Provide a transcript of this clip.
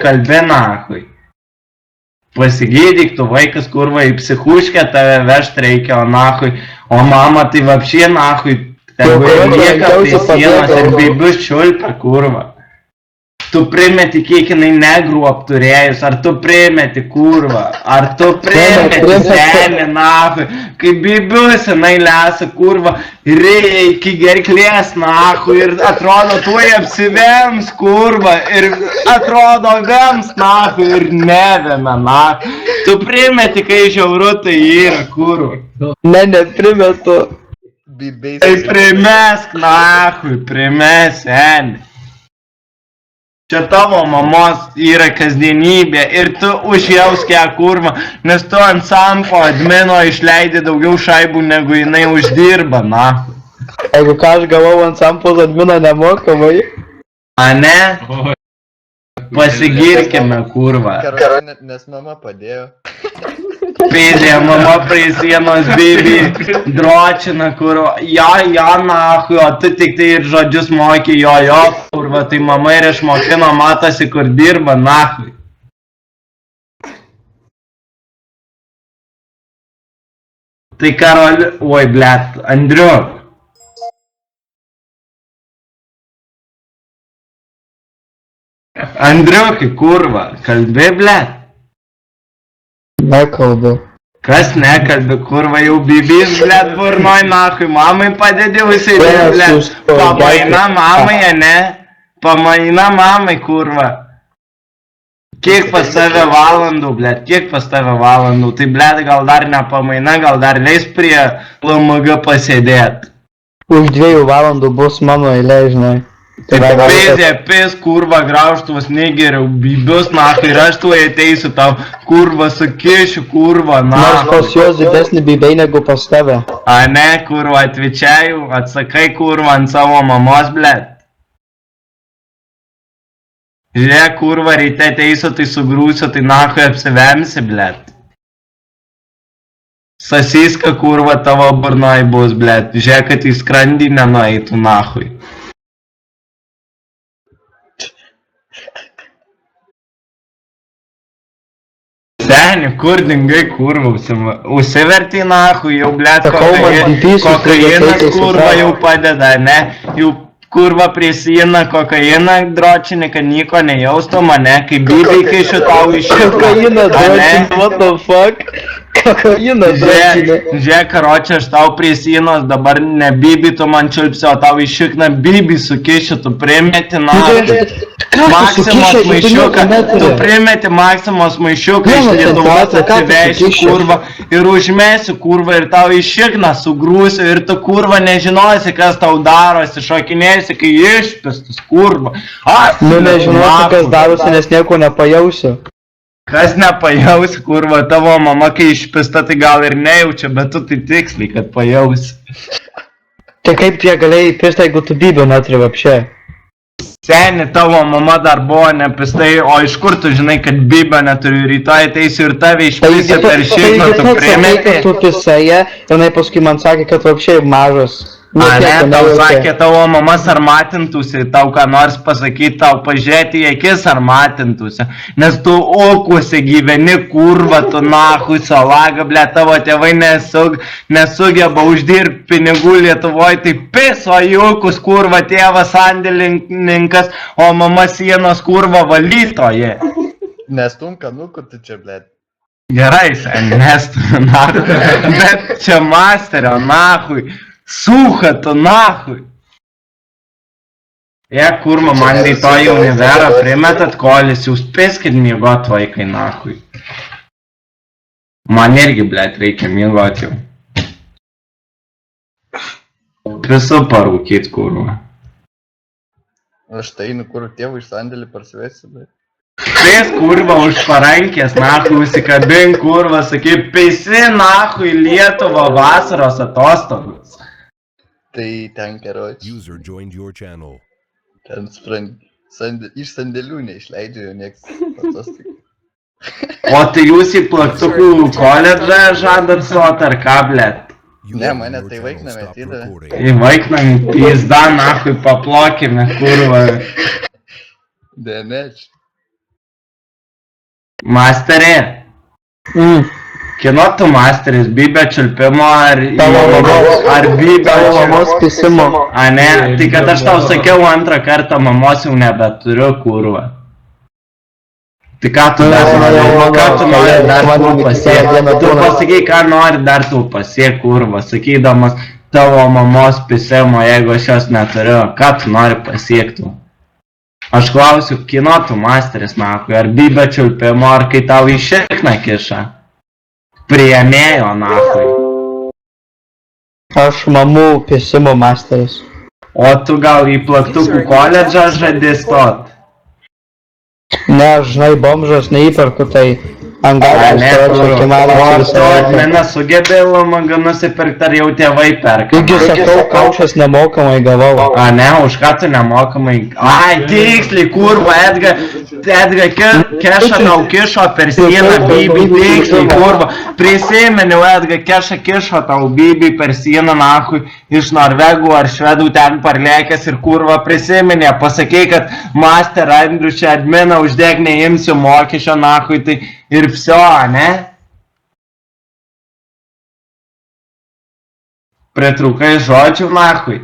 kalbi nahui. Pasigydyk, tu vaikas kurva į psichuškę, tave vežt reikia, o nahui. O mama tai vapšė nahui, tegu ir lieka prie sienos ir beibius čiulpia kurva. Tu primeti, kiek jinai negrų apturėjus, ar tu primeti kurva, ar tu primeti senį nahui, kai beibius jinai lesa kurva, reikia gerklės nahui ir atrodo tuoj apsivems kurva ir atrodo vems nahui ir nevėme nahui. Tu primeti, kai žiauru tai yra kurva. Ne, neprimetu. Tai primesk nahui, primes senį. Čia tavo mamos yra kasdienybė ir tu užjausk ją kurva, nes tu ant sampo admino išleidi daugiau šaibų negu jinai uždirba, na. Jeigu ką aš gavau ant sampos admino nemokamai. A ne? Pasigirkime kurva. Nes mama padėjo. Pėdė, mama prie sienos baby dročina kurva. Ja, nahui, o tu tik tai ir žodžius moki, jo, kurva, tai mama ir išmokino, matosi, kur dirba, nahui. Tai Karoli, oi, blet, Andriuk. Andriukai, kurva, kalbi, blet? Nekalbu. Kas nekalbi, kurva, jau bibys, blet, burnoj, nahui, mamai padedi užsidėti, blet. Pamaina mamai, ne? Pamaina mamai, kurva. Kiek pas tave valandų, blet, kiek pas tave valandų, tai, blet, gal dar nepamaina, gal dar leis prie LMG pasėdėt. Už 2 valandų bus mano eilė, žinai. Tai pėdė, pės, kurva, graužtuvas negeriau, bibius, nahui, ir aš tuoj ateisiu tau, kurva, sukišiu, kurva, nahui. Nors pas juos didesnį bibiai negu pas tave. A ne, kurva, atvičiaju, atsakai, kurva, ant savo mamos, blet. Žiūrėk, kurva, ryte ateisiu, tai sugrūsiu, tai nahui apsivemsi, blet. Sasiska, kurva, tavo burnoj bus, blet. Žiūrėk, kad į skrandį nenueitų, nahui. Seni, kur dingai kurva, užsiverti nahui, jau blet, kokainas kurva jau padeda, ne? Jau kurva prie sieną kokainą dročinį, kad nieko nejaustų mane, kai bibiai kišiu tau iš šitą. Kokaina dročinį, what the fuck? Kokaina dročinį. Žiūrėk, karočią, aš tau prie sienos, dabar ne bibi tu man čiulpsi, o tau iš šikną bibi sukišiu, tu primeti nahui. Maksimos maišiuką, tu primeti Maksimos maišiuką iš Lietuvos atsiveši kurva ir užmesiu kurva ir tau iš šikną sugrūsiu ir tu kurva nežinosi, kas tau darosi, šokinėsi, kai išpistus kurva. Nu nežinosi, kas darosi, nes nieko nepajausiu. Kas nepajausi kurva, tavo mama kai išpista, tai gal ir nejaučia, bet tu tai tiksliai, kad pajausi. Tai kaip jie galėjai įpista, jeigu tu bibio neturi vapšė? Seni, tavo mama dar buvo nepistai, o iš kur tu žinai, kad bibio neturiu, rytoj ateisiu ir tave išpisi per šikną, tu primeti? Tai tu pisai, jinai paskui man sakė, kad vapšė mažas. A ne, tau sakė tavo mama sarmatintųsi, tau ką nors pasakyti, tau pažiūrėti į akis sarmatintųsi, nes tu okuose gyveni kurva, tu nahui salaga, ble, tavo tėvai nesugeba uždirbti pinigų Lietuvoje, tai piso į okus kurva, tėvas sandėlininkas, o mama sienos kurva valytoje. Nestum kanukų tu čia, ble. Gerai, sen, nestum, nahui, bet čia masterio, nahui. Suha tu nahui. Kurva, man rytoj į univerą primetat kolis, jūs piskit miegot vaikai nahui. Man irgi, blet, reikia miegot jau. Visų parūkyt, kurva. Aš tai, kur tėvų iš sandėlį parsivesi, ble. Pės, kurva, už parankės, nahui, užsikabink, kurva, sakai, peisi, nahui, Lietuvą vasaros atostogus. Tai ten karoči. Ten iš sandėlių neišleidžia jau nieks atostogų. O tai jūs į plaktukų koledžą žadat suot ar ką, blet? Ne, mane tai vaikname atidavė. Į vaiknamį pizda, nahui, paplokime, kurva. Deneč. Masterį. Kino tu masteris, bybė čiulpimo ar... Tavo mamos. Ar bybė Tavo mamos pisimo. A ne, tai kad aš tau sakiau antrą kartą, mamos jau nebeturiu, kurva. Tai ką tu dar nori, ką tu nori dar tu pasiek? Tu pasakai, ką nori dar tu pasiek, kurva, sakydamas tavo mamos pisimo, jeigu aš jos neturiu, ką tu nori pasiekti? Aš klausiu, kino tu masteris, nakui, ar bybė čiulpimo, ar kai tau į šikną kiša? Priėmėjo, nakui. Aš mamų pisimo masteris. O tu gal į plaktukų koledžą žadi stot? Ne, aš žinai, bomžas neįperku, tai ant galvos stočiau kimalą O visą tu laiką. nesugebėjai lamagą nusipirkti, ar jau tėvai perka? Taigi sakau, kaušas nemokamai gavau. A ne, už ką tu nemokamai? Ai, tiksliai, kurva, Edga, keša tau kišo per sieną, Bibi, tiksliai, kurva. Prisiminiau, Edga, keša kišo tau Bibi per sieną, nakui, iš Norvegų ar Švedų ten parlėkęs ir kurva prisiminė. Pasakei, kad Master Andrių čia adminą uždėk neimsiu mokesčio, nakui, tai ir psio, ne? Pritrūkai žodžių, nakui.